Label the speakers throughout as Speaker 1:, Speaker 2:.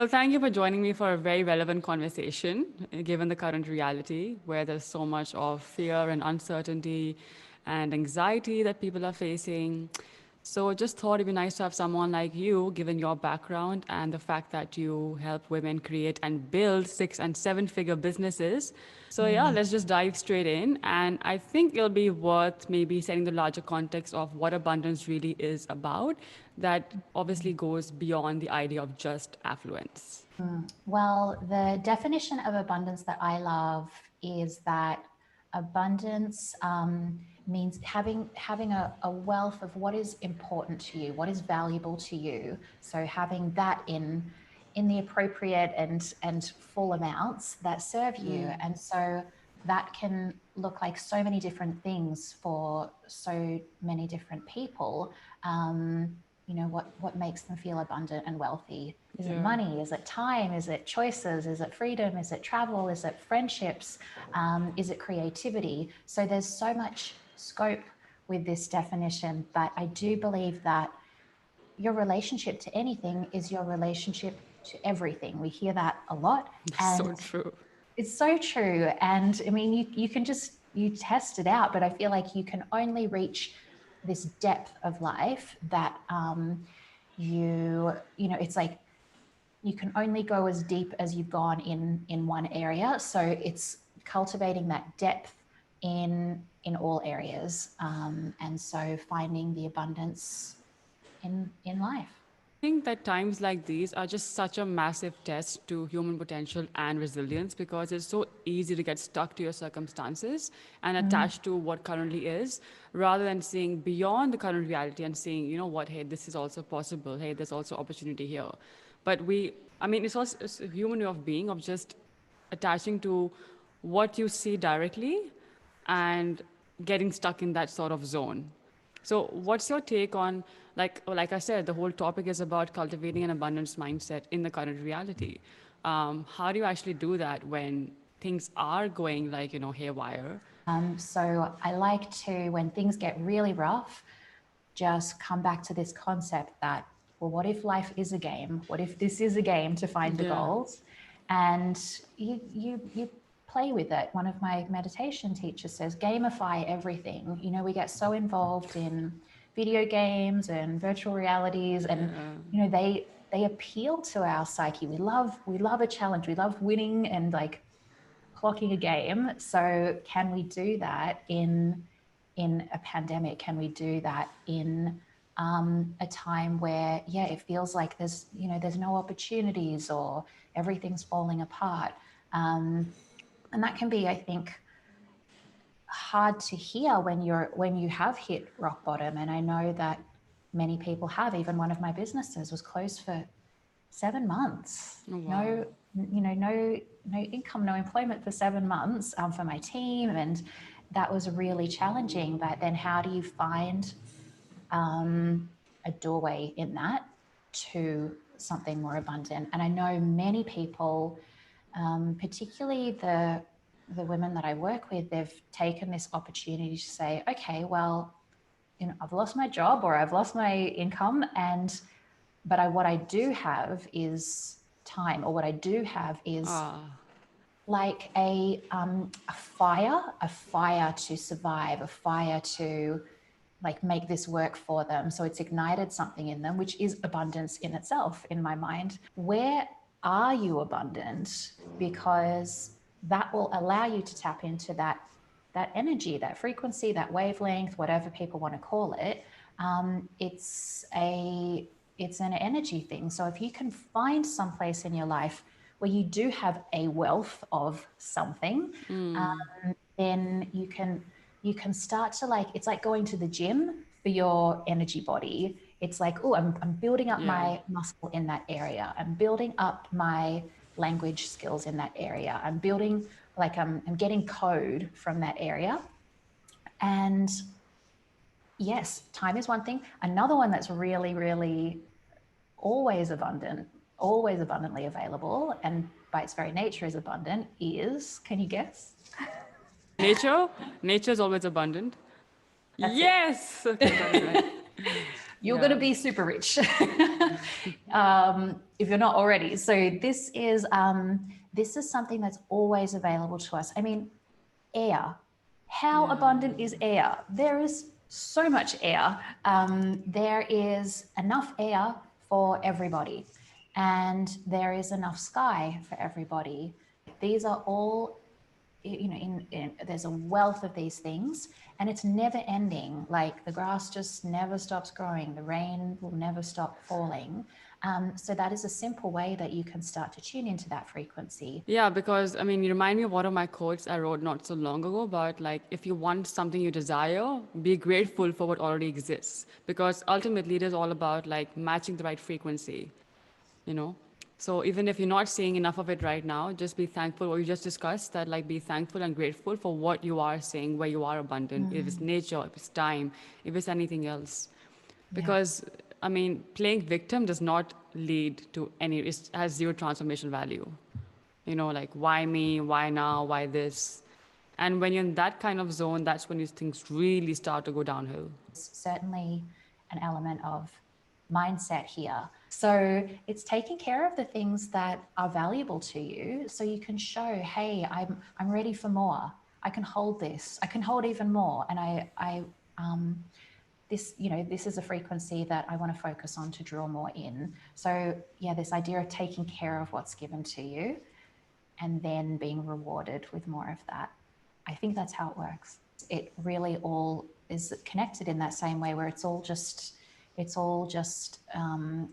Speaker 1: Well, thank you for joining me for a very relevant conversation, given the current reality where there's so much of fear and uncertainty and anxiety that people are facing. So, just thought it'd be nice to have someone like you, given your background and the fact that you help women create and build 6 and 7 figure businesses. So, yeah, let's just dive straight in. And I think it'll be worth maybe setting the larger context of what abundance really is about, that obviously goes beyond the idea of just affluence.
Speaker 2: Well, the definition of abundance that I love is that abundance means having a wealth of what is important to you, what is valuable to you. So having that in the appropriate and full amounts that serve you. And so that can look like so many different things for so many different people. What makes them feel abundant and wealthy? Is it
Speaker 1: Yeah.
Speaker 2: money? Is it time? Is it choices? Is it freedom? Is it travel? Is it friendships? Is it creativity? So there's so much scope with this definition, but I do believe that your relationship to anything is your relationship to everything. We hear that a lot,
Speaker 1: That's so
Speaker 2: and
Speaker 1: true.
Speaker 2: it's so true. And I mean, you can just you test it out, but I feel like you can only reach this depth of life that it's like you can only go as deep as you've gone in one area. So it's cultivating that depth in all areas, and so finding the abundance in life.
Speaker 1: I think that times like these are just such a massive test to human potential and resilience because it's so easy to get stuck to your circumstances and attached to what currently is rather than seeing beyond the current reality and seeing, you know what, hey, this is also possible. Hey, there's also opportunity here. But I mean, it's a human way of being, of just attaching to what you see directly and getting stuck in that sort of zone. So, what's your take on, like I said, the whole topic is about cultivating an abundance mindset in the current reality. How do you actually do that when things are going like, haywire?
Speaker 2: So I like to, when things get really rough, just come back to this concept that, well, what if life is a game? What if this is a game to find the
Speaker 1: Yeah.
Speaker 2: goals? And you play with it. One of my meditation teachers says, gamify everything. We get so involved in video games and virtual realities, and
Speaker 1: Yeah.
Speaker 2: they appeal to our psyche. We love a challenge. We love winning and like clocking a game. So can we do that in a pandemic? Can we do that in a time where it feels like there's no opportunities or everything's falling apart? And that can be, I think, hard to hear when you have hit rock bottom. And I know that many people have. Even one of my businesses was closed for 7 months.
Speaker 1: Oh, wow.
Speaker 2: No income, no employment for 7 months, for my team, and that was really challenging. But then, how do you find a doorway in that to something more abundant? And I know many people, particularly the women that I work with, they've taken this opportunity to say, okay, well, I've lost my job or I've lost my income, but what I do have is time, or what I do have is
Speaker 1: Ah,
Speaker 2: like a fire to survive, a fire to like make this work for them. So it's ignited something in them, which is abundance in itself, in my mind. Where are you abundant? Because that will allow you to tap into that energy, that frequency, that wavelength, whatever people want to call it. It's an energy thing. So if you can find some place in your life where you do have a wealth of something, then you can start to, like, it's like going to the gym for your energy body. It's like, oh, I'm building up
Speaker 1: yeah.
Speaker 2: my muscle in that area. I'm building up my language skills in that area. I'm building, like, I'm getting code from that area. And yes, time is one thing. Another one that's really, really always abundant, always abundantly available, and by its very nature is abundant, is, can you guess?
Speaker 1: Nature? Nature is always abundant.
Speaker 2: That's it.
Speaker 1: Yes! Okay, got it right.
Speaker 2: you're going
Speaker 1: Yeah.
Speaker 2: to be super rich if you're not already. So this is something that's always available to us. I mean, air. How
Speaker 1: Yeah.
Speaker 2: abundant is air? There is so much air. There is enough air for everybody, and there is enough sky for everybody. These are all, you know, there's a wealth of these things, and it's never ending. Like the grass just never stops growing, the rain will never stop falling. So that is a simple way that you can start to tune into that frequency.
Speaker 1: Yeah, because I mean, you remind me of one of my quotes I wrote not so long ago, but like, if you want something you desire, be grateful for what already exists. Because ultimately, it is all about like matching the right frequency, you know? So even if you're not seeing enough of it right now, just be thankful. What you just discussed, that like be thankful and grateful for what you are seeing, where you are abundant, if it's nature, if it's time, if it's anything else.
Speaker 2: Yeah.
Speaker 1: Because I mean, playing victim does not lead to any, it has zero transformation value. You know, like why me, why now, why this? And when you're in that kind of zone, that's when these things really start to go downhill.
Speaker 2: Certainly an element of mindset here. So it's taking care of the things that are valuable to you so you can show, hey, I'm ready for more. I can hold this. I can hold even more. And this, you know, this is a frequency that I want to focus on to draw more in. So yeah, this idea of taking care of what's given to you and then being rewarded with more of that. I think that's how it works. It really all is connected in that same way, where it's all just the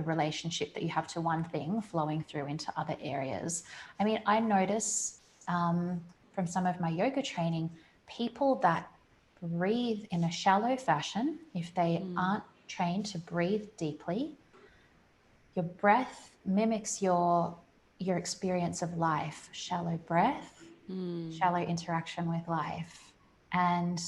Speaker 2: relationship that you have to one thing flowing through into other areas. I mean, I notice from some of my yoga training, people that breathe in a shallow fashion, if they aren't trained to breathe deeply, your breath mimics your experience of life. Shallow breath, shallow interaction with life, and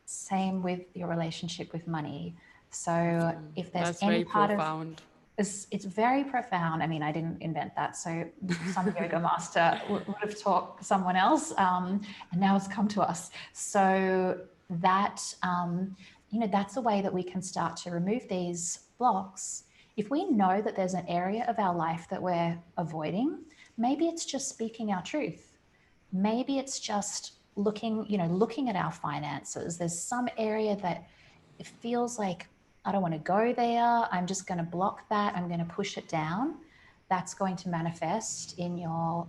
Speaker 2: same with your relationship with money. So if there's
Speaker 1: That's
Speaker 2: any
Speaker 1: very
Speaker 2: part of
Speaker 1: profound.
Speaker 2: it's very profound. I mean, I didn't invent that, so some yoga master would have taught someone else, and now it's come to us. So that that's a way that we can start to remove these blocks. If we know that there's an area of our life that we're avoiding, maybe it's just speaking our truth. Maybe it's just looking at our finances. There's some area that it feels like I don't want to go there. I'm just going to block that. I'm going to push it down. That's going to manifest in your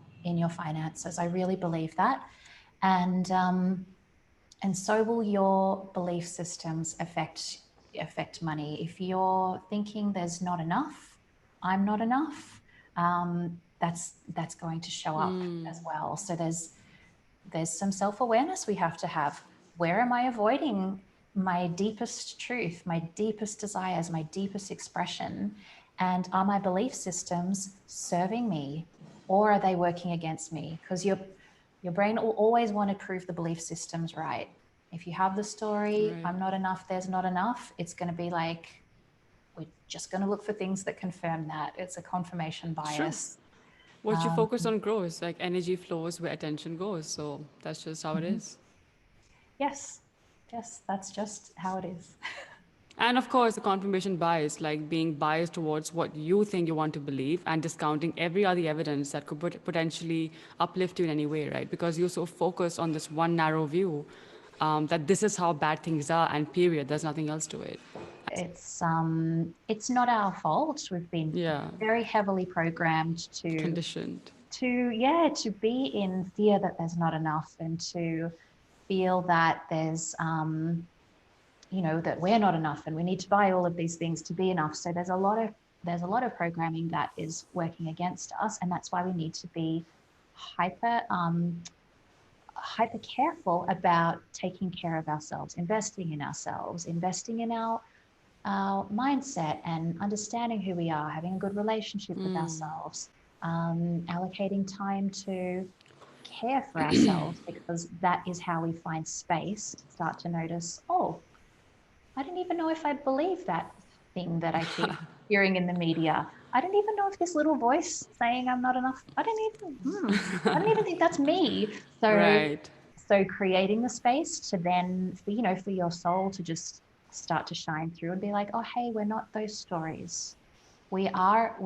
Speaker 2: finances. I really believe that, and so will your belief systems affect money. If you're thinking there's not enough, I'm not enough, that's going to show up as well. So there's some self-awareness we have to have. Where am I avoiding my deepest truth, my deepest desires, my deepest expression? And are my belief systems serving me, or are they working against me? Because your brain will always want to prove the belief systems right. If you have the story,
Speaker 1: Right.
Speaker 2: I'm not enough, there's not enough, it's going to be like, we're just going to look for things that confirm that. It's a confirmation
Speaker 1: It's true.
Speaker 2: bias.
Speaker 1: What you focus on grows, like energy flows where attention goes. So that's just how it
Speaker 2: Mhm.
Speaker 1: is.
Speaker 2: Yes, yes, that's just how it is.
Speaker 1: And of course, the confirmation bias, like being biased towards what you think you want to believe and discounting every other evidence that could potentially uplift you in any way, right? Because you're so focused on this one narrow view that this is how bad things are, and period. There's nothing else to it.
Speaker 2: It's not our fault. We've been
Speaker 1: Yeah,
Speaker 2: very heavily programmed
Speaker 1: conditioned.
Speaker 2: to be in fear that there's not enough, and to feel that that we're not enough and we need to buy all of these things to be enough. So there's a lot of programming that is working against us, and that's why we need to be hyper careful about taking care of ourselves, investing in our mindset, and understanding who we are, having a good relationship with ourselves, allocating time to care for ourselves, because that is how we find space to start to notice, oh, I don't even know if I believe that thing that I keep hearing in the media. I don't even know if this little voice saying I'm not enough, I don't even think that's me. So
Speaker 1: Right.
Speaker 2: so creating the space to then for your soul to just start to shine through and be like, oh, hey, we're not those stories. We are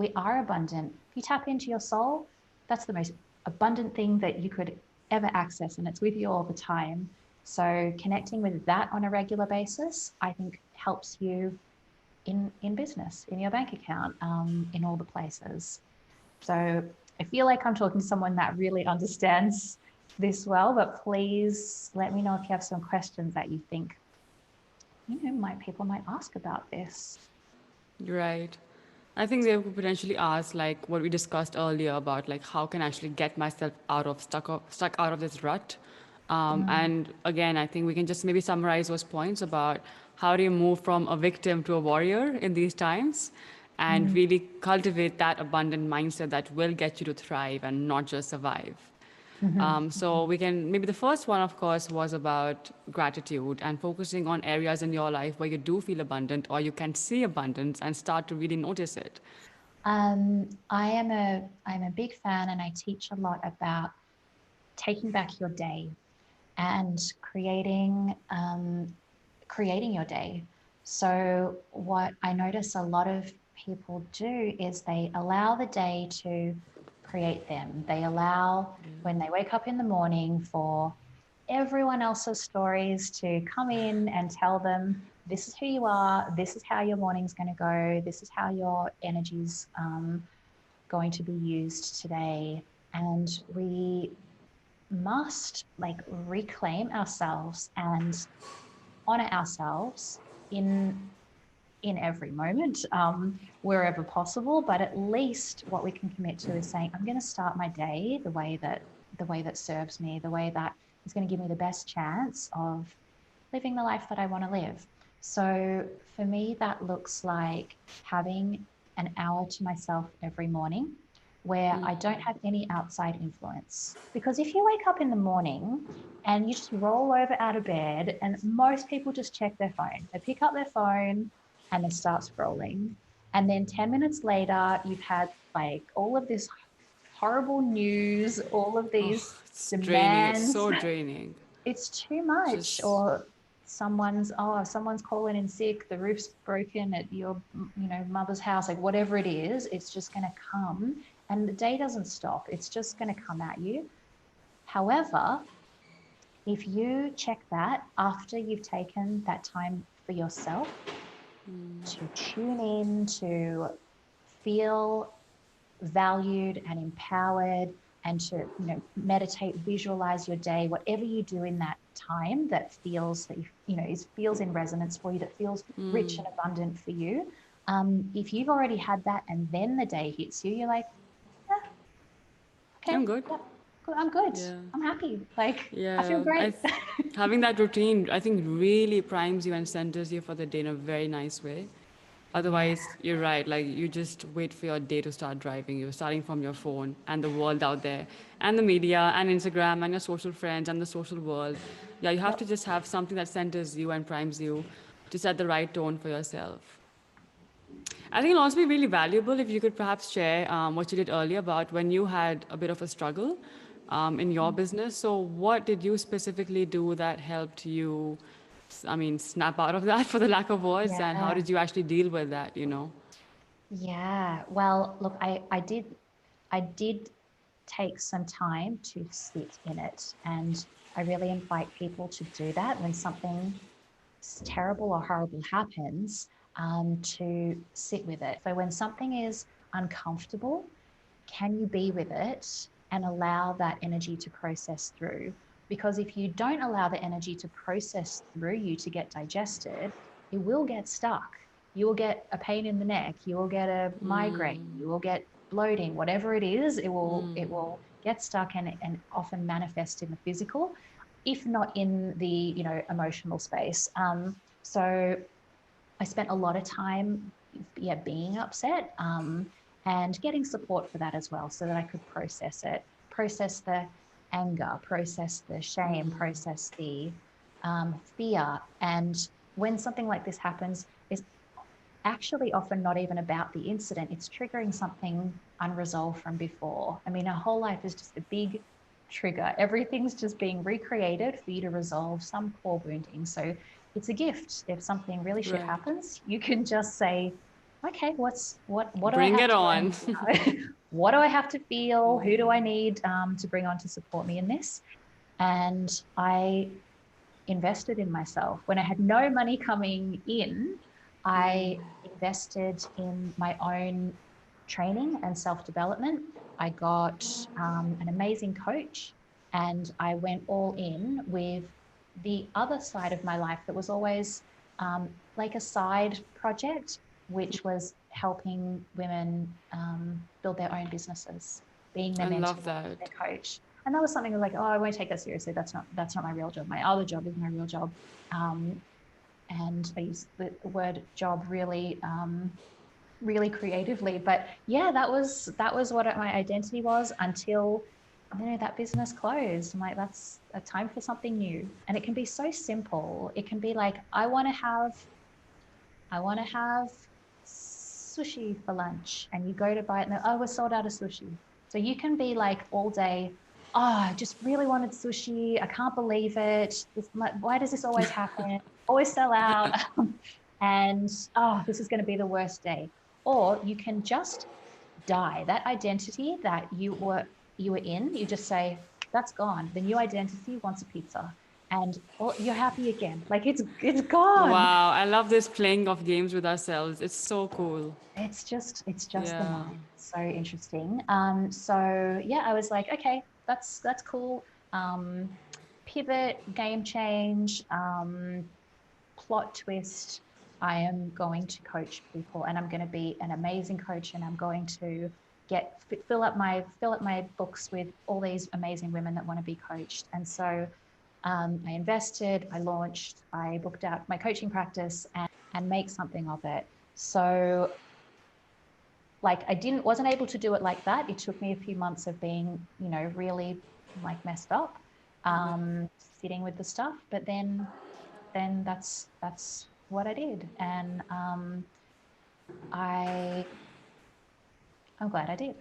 Speaker 2: abundant. If you tap into your soul, that's the most abundant thing that you could ever access, and it's with you all the time. So connecting with that on a regular basis, I think helps you in business, in your bank account, in all the places. So I feel like I'm talking to someone that really understands this well, but please let me know if you have some questions that you think, might people might ask about this.
Speaker 1: Right. I think they could potentially ask like what we discussed earlier about like how can I actually get myself stuck out of this rut.
Speaker 2: Mm,
Speaker 1: And again, I think we can just maybe summarize those points about how do you move from a victim to a warrior in these times and
Speaker 2: mm,
Speaker 1: really cultivate that abundant mindset that will get you to thrive and not just survive.
Speaker 2: mhm,
Speaker 1: So we can maybe the first one, of course, was about gratitude and focusing on areas in your life where you do feel abundant or you can see abundance and start to really notice it.
Speaker 2: I'm a big fan, and I teach a lot about taking back your day and creating your day. So what I notice a lot of people do is they allow the day to create them. They allow when they wake up in the morning for everyone else's stories to come in and tell them this is who you are, this is how your morning's going to go, this is how your energy's going to be used today. And we must like reclaim ourselves and honor ourselves in in every moment, wherever possible. But at least what we can commit to is saying, I'm going to start my day the way that serves me, the way that is going to give me the best chance of living the life that I want to live. So for me, that looks like having an hour to myself every morning where I don't have any outside influence. Because if you wake up in the morning and you just roll over out of bed, and most people just check their phone, they pick up their phone and they start scrolling. And then 10 minutes later, you've had like all of this horrible news, all of these
Speaker 1: It's draining. It's
Speaker 2: demands.
Speaker 1: so draining.
Speaker 2: It's too much.
Speaker 1: Just
Speaker 2: Or someone's calling in sick, the roof's broken at your mother's house, like whatever it is, it's just going to come, and the day doesn't stop, it's just going to come at you. However, if you check that after you've taken that time for yourself to tune in, to feel valued and empowered, and to meditate, visualize your day, whatever you do in that time that feels that feels in resonance for you, that feels rich and abundant for you. If you've already had that and then the day hits you, you're like, "Yeah, okay,
Speaker 1: I'm good.
Speaker 2: yeah, I'm good,
Speaker 1: Yeah.
Speaker 2: I'm happy, like I feel
Speaker 1: Yeah,
Speaker 2: great."
Speaker 1: having that routine, I think, really primes you and centers you for the day in a very nice way.
Speaker 2: Yeah,
Speaker 1: Otherwise, you're right. Like you just wait for your day to start driving. You're starting from your phone and the world out there, and the media, and Instagram, and your social friends, and the social world. Yeah, you have
Speaker 2: yep,
Speaker 1: to just have something that centers you and primes you to set the right tone for yourself. I think it'll also be really valuable if you could perhaps share what you did earlier about when you had a bit of a struggle in your business. So, what did you specifically do that helped you, I mean, snap out of that for the lack of words? And how
Speaker 2: yeah,
Speaker 1: did you actually deal with that, you know?
Speaker 2: yeah. Well, look, I did take some time to sit in it. And I really invite people to do that when something terrible or horrible happens, to sit with it. So when something is uncomfortable, can you be with it and allow that energy to process through? Because if you don't allow the energy to process through you to get digested, it will get stuck. You will get a pain in the neck, you will get a migraine, you will get bloating, whatever it is, it will get stuck, and often manifest in the physical, if not in the emotional space. So I spent a lot of time, yeah, being upset, and getting support for that as well, so that I could process it, process the anger, process the shame, process the fear. And when something like this happens, it's actually often not even about the incident. It's triggering something unresolved from before. I mean, our whole life is just a big trigger. Everything's just being recreated for you to resolve some core wounding. So it's a gift. If something really shit
Speaker 1: Right.
Speaker 2: happens, you can just say, okay, what do I
Speaker 1: Bring
Speaker 2: have
Speaker 1: it
Speaker 2: to
Speaker 1: on.
Speaker 2: learn here? What do I have to feel? Who do I need to bring on to support me in this? And I invested in myself. When I had no money coming in, I invested in my own training and self development. I got an amazing coach, and I went all in with the other side of my life that was always like a side project, which was helping women build their own businesses, being their
Speaker 1: I
Speaker 2: mentor,
Speaker 1: love that.
Speaker 2: their coach. And that was something like, oh, I won't take that seriously. That's not my real job. My other job is my real job. Um, and I use the word job really really creatively. But yeah, that was what my identity was until that business closed. I'm like, that's a time for something new. And it can be so simple. It can be like, I want to have sushi for lunch, and you go to buy it, and oh, we're sold out of sushi. So you can be like all day, oh, I just really wanted sushi. I can't believe it. Why does this always happen? Always sell out. And oh, this is going to be the worst day. Or you can just die. That identity that you were in, you just say, that's gone. The new identity wants a pizza. And you're happy again. Like it's gone.
Speaker 1: Wow, I love this playing of games with ourselves. It's so cool.
Speaker 2: It's just the
Speaker 1: Yeah.
Speaker 2: mind. So interesting. So yeah, I was like, okay, that's cool. Um, Pivot, game change, plot twist. I am going to coach people, and I'm going to be an amazing coach, and I'm going to fill up my books with all these amazing women that want to be coached. And so I invested, I launched, I booked out my coaching practice, and make something of it. So like I wasn't able to do it like that. It took me a few months of being, really like messed up, sitting with the stuff. But then that's what I did, and I I'm glad I did.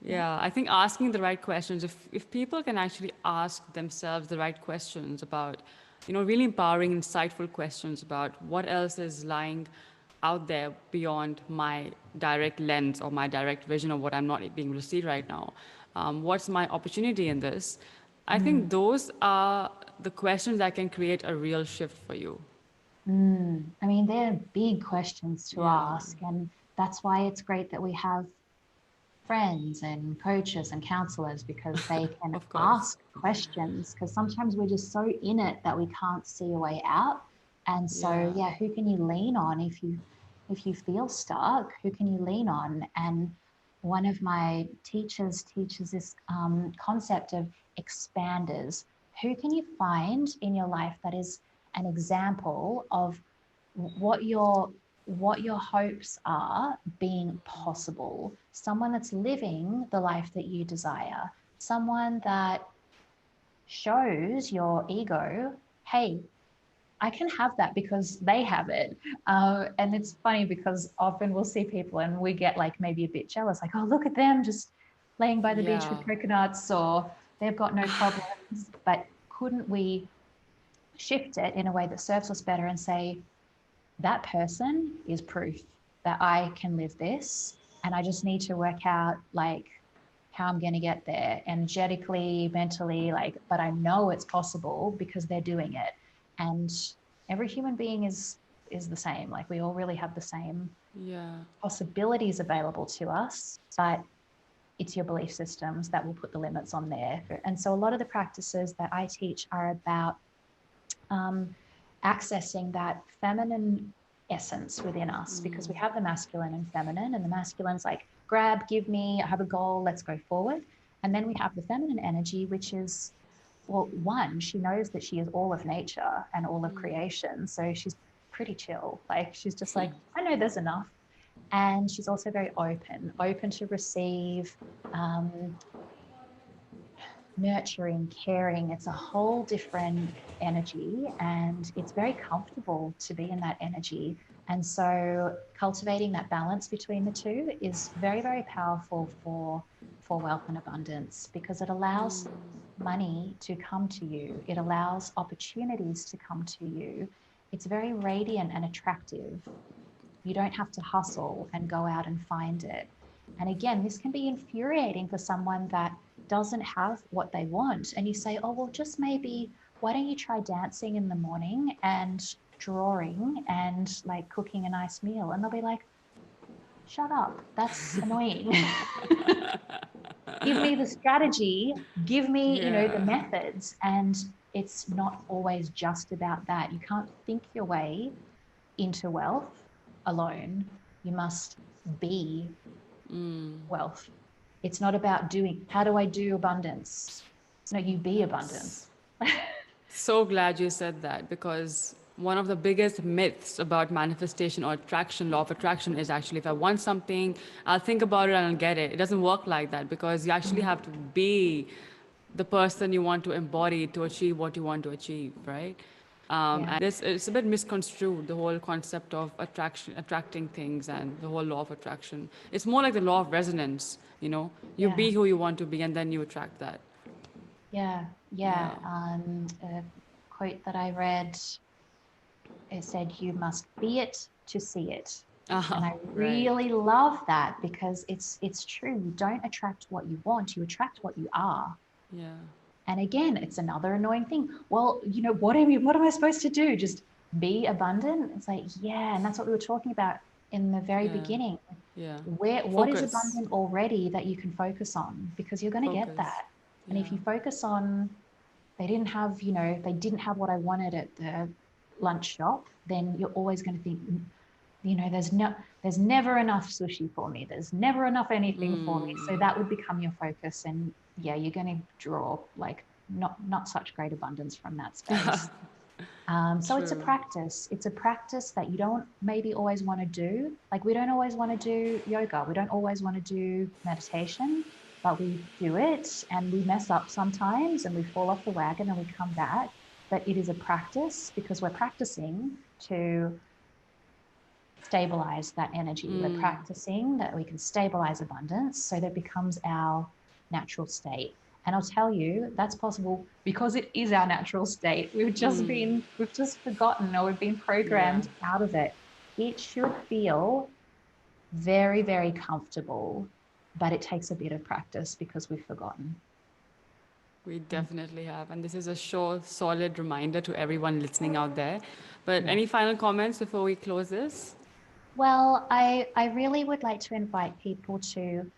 Speaker 2: Yeah.
Speaker 1: Yeah, I think asking the right questions, if people can actually ask themselves the right questions about, really empowering, insightful questions about what else is lying out there beyond my direct lens or my direct vision of what I'm not being able to see right now. What's my opportunity in this? I think
Speaker 2: Mm,
Speaker 1: those are the questions that can create a real shift for you.
Speaker 2: I mean, they're big questions to
Speaker 1: Yeah,
Speaker 2: ask, and that's why it's great that we have friends and coaches and counselors because they can
Speaker 1: of course.
Speaker 2: ask questions because sometimes we're just so in it that we can't see a way out. And so
Speaker 1: Yeah.
Speaker 2: yeah, who can you lean on if you feel stuck? Who can you lean on? And one of my teachers teaches this concept of expanders. Who can you find in your life that is an example of what your hopes are being possible, someone that's living the life that you desire, someone that shows your ego, hey, I can have that because they have it. And it's funny because often we'll see people and we get like maybe a bit jealous, like, oh, look at them just laying by the beach
Speaker 1: Yeah.
Speaker 2: with coconuts, or they've got no problems. But couldn't we shift it in a way that serves us better and say, that person is proof that I can live this. And I just need to work out like how I'm going to get there energetically, mentally, like, but I know it's possible because they're doing it. And every human being is the same. Like we all really have the same
Speaker 1: Yeah.
Speaker 2: possibilities available to us, but it's your belief systems that will put the limits on there. And so a lot of the practices that I teach are about um, accessing that feminine essence within us because we have the masculine and feminine, and the masculine's like, grab, give me, I have a goal, let's go forward. And then we have the feminine energy, which is, well, one, she knows that she is all of nature and all of creation. So she's pretty chill. Like she's just like, I know there's enough. And she's also very open to receive, um, nurturing, caring. It's a whole different energy, and it's very comfortable to be in that energy. And so cultivating that balance between the two is very, very powerful for wealth and abundance because it allows money to come to you. It allows opportunities to come to you. it's very radiant and attractive. You don't have to hustle and go out and find it. And again, this can be infuriating for someone that doesn't have what they want. And you say, oh, well, just maybe, why don't you try dancing in the morning and drawing and like cooking a nice meal? And they'll be like, shut up. That's annoying. Give me the strategy, give me, the
Speaker 1: Yeah.
Speaker 2: methods. And it's not always just about that. You can't think your way into wealth alone. You must be wealth. It's not about doing, how do I do abundance? No, you be abundance.
Speaker 1: So glad you said that, because one of the biggest myths about manifestation or attraction, law of attraction, is actually if I want something, I'll think about it and I'll get it. It doesn't work like that, because you actually have to be the person you want to embody to achieve what you want to achieve, right?
Speaker 2: Yeah.
Speaker 1: And it's a bit misconstrued, the whole concept of attraction, attracting things, and the whole law of attraction. It's more like the law of resonance, you know? You
Speaker 2: Yeah.
Speaker 1: be who you want to be, and then you attract that.
Speaker 2: Yeah.
Speaker 1: Yeah.
Speaker 2: Yeah. A quote that I read, it said, you must be it to see it. And
Speaker 1: Ah,
Speaker 2: I
Speaker 1: right.
Speaker 2: really love that because it's true. You don't attract what you want, you attract what you are.
Speaker 1: Yeah.
Speaker 2: And again, it's another annoying thing. Well, what am I supposed to do? Just be abundant? It's like, yeah, and that's what we were talking about in the very
Speaker 1: Yeah.
Speaker 2: beginning.
Speaker 1: Yeah.
Speaker 2: What is
Speaker 1: Focus.
Speaker 2: abundant already that you can focus on? Because you're going to get
Speaker 1: Focus.
Speaker 2: that. And
Speaker 1: Yeah.
Speaker 2: if you focus on they didn't have what I wanted at the lunch shop, then you're always going to think, there's never enough sushi for me. There's never enough anything for me. So that would become your focus. And yeah, you're going to draw like not such great abundance from that space. So it's a
Speaker 1: True.
Speaker 2: practice. It's a practice that you don't maybe always want to do. Like we don't always want to do yoga. We don't always want to do meditation, but we do it and we mess up sometimes and we fall off the wagon and we come back. But it is a practice because we're practicing to stabilize that energy. We're practicing that we can stabilize abundance so that it becomes our natural state. And I'll tell you, that's possible because it is our natural state. We've just forgotten or we've been
Speaker 1: Yeah.
Speaker 2: programmed out of it. It should feel very, very comfortable, but it takes a bit of practice because we've forgotten.
Speaker 1: We definitely have. And this is a sure, solid reminder to everyone listening out there. But
Speaker 2: Yeah.
Speaker 1: any final comments before we close this?
Speaker 2: Well, I really would like to invite people to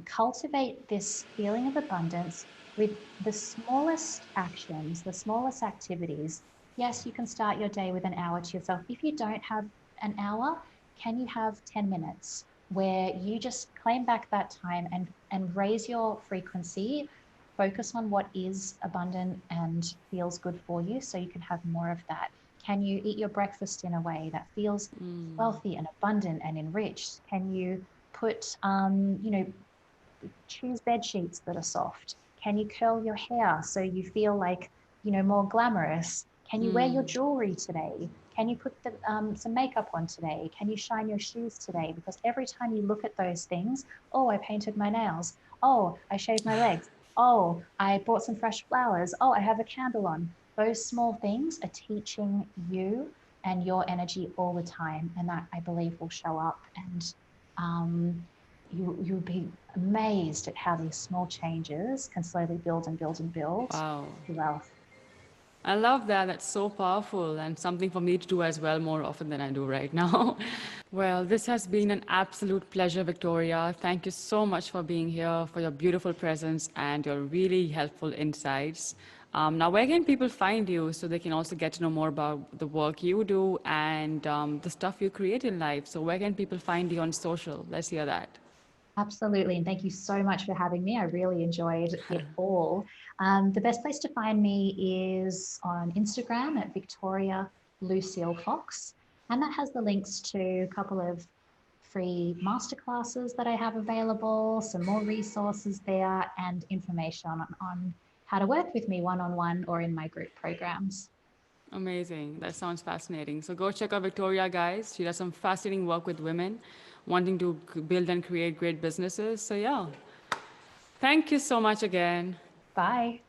Speaker 2: cultivate this feeling of abundance with the smallest actions, the smallest activities. Yes, you can start your day with an hour to yourself. If you don't have an hour, can you have 10 minutes where you just claim back that time and raise your frequency, focus on what is abundant and feels good for you so you can have more of that? Can you eat your breakfast in a way that feels wealthy and abundant and enriched? Can you put, choose bed sheets that are soft? Can you curl your hair so you feel like, more glamorous? Can you wear your jewelry today? Can you put some makeup on today? Can you shine your shoes today? Because every time you look at those things, oh, I painted my nails. Oh, I shaved my legs. Oh, I bought some fresh flowers. Oh, I have a candle on. Those small things are teaching you and your energy all the time. And that I believe will show up and um, you'll be amazed at how these small changes can slowly build and build and build
Speaker 1: Wow.
Speaker 2: to wealth.
Speaker 1: I love that. That's so powerful, and something for me to do as well more often than I do right now. Well, this has been an absolute pleasure, Victoria. Thank you so much for being here, for your beautiful presence, and your really helpful insights. Now, where can people find you so they can also get to know more about the work you do and the stuff you create in life? So, where can people find you on social? Let's hear that.
Speaker 2: Absolutely. And thank you so much for having me. I really enjoyed it all. The best place to find me is on Instagram at Victoria Lucille Fox. And that has the links to a couple of free masterclasses that I have available, some more resources there, and information on how to work with me one on one or in my group programs.
Speaker 1: Amazing. That sounds fascinating. So go check out Victoria, guys. She does some fascinating work with women wanting to build and create great businesses. So, yeah. Thank you so much again.
Speaker 2: Bye.